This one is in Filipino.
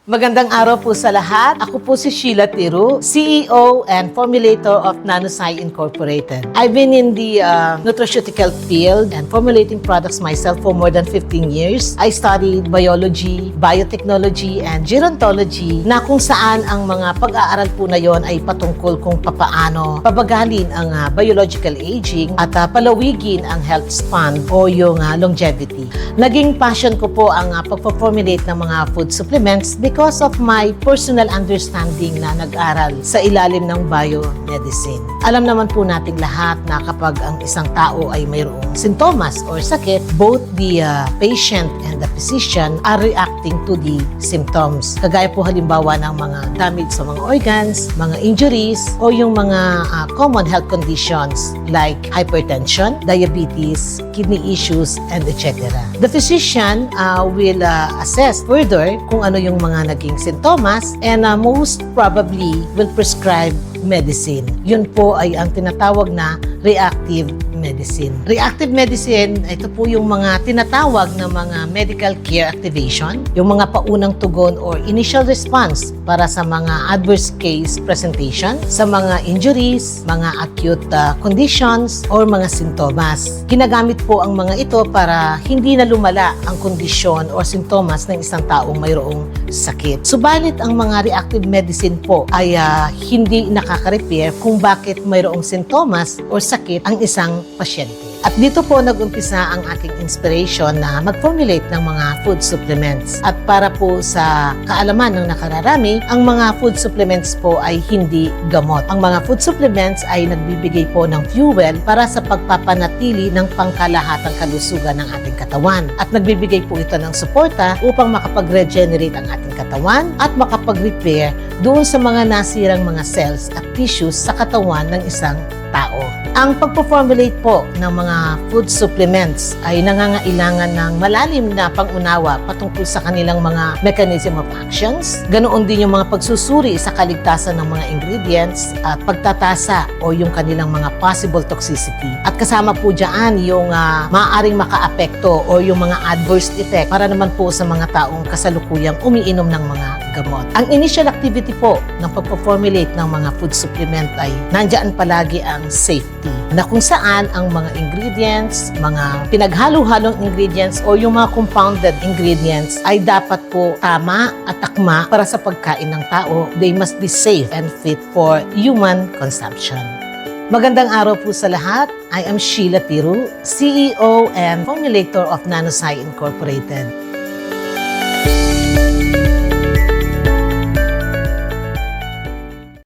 Magandang araw po sa lahat. Ako po si Sheila Tiru, CEO and formulator of Nanosci Incorporated. I've been in the nutraceutical field and formulating products myself for more than 15 years. I studied biology, biotechnology, and gerontology na kung saan ang mga pag-aaral po na yon ay patungkol kung papaano pabagalin ang biological aging at palawigin ang health span o yung longevity. Naging passion ko po ang pagpo-formulate ng mga food supplements because of my personal understanding na nag-aral sa ilalim ng biomedicine. Alam naman po nating lahat na kapag ang isang tao ay mayroong sintomas or sakit, both the patient and the physician are reacting to the symptoms. Kagaya po halimbawa ng mga damage sa mga organs, mga injuries, o yung mga common health conditions like hypertension, diabetes, kidney issues, and etc. The physician will assess further kung ano yung mga naging sintomas and most probably will prescribe medicine. Yun po ay ang tinatawag na reactive medicine. Reactive medicine, ito po yung mga tinatawag na mga medical care activation, yung mga paunang tugon or initial response para sa mga adverse case presentation, sa mga injuries, mga acute conditions, or mga sintomas. Ginagamit po ang mga ito para hindi na lumala ang kondisyon o sintomas ng isang taong mayroong sakit. Subalit ang mga reactive medicine po ay hindi nakaka-repair kung bakit mayroong sintomas o sakit ang isang pasyente. At dito po nag-umpisa ang aking inspiration na mag-formulate ng mga food supplements. At para po sa kaalaman ng nakararami, ang mga food supplements po ay hindi gamot. Ang mga food supplements ay nagbibigay po ng fuel para sa pagpapanatili ng pangkalahatang kalusugan ng ating katawan. At nagbibigay po ito ng suporta upang makapag-regenerate ang ating katawan at makapag-repair doon sa mga nasirang mga cells at tissues sa katawan ng isang tao. Ang pagpo-formulate po ng mga food supplements ay nangangailangan ng malalim na pangunawa patungkol sa kanilang mga mechanism of actions. Ganoon din yung mga pagsusuri sa kaligtasan ng mga ingredients at pagtatasa o yung kanilang mga possible toxicity. At kasama po dyan yung maaaring makaapekto o yung mga adverse effect para naman po sa mga taong kasalukuyang umiinom ng mga gamot. Ang initial activity po ng pagpo-formulate ng mga food supplement ay nandyan palagi ang safety, na kung saan ang mga ingredients, mga pinaghalo-halong ingredients o yung mga compounded ingredients ay dapat po tama at akma para sa pagkain ng tao. They must be safe and fit for human consumption. Magandang araw po sa lahat. I am Sheila Tiru, CEO and formulator of Nanosci Incorporated.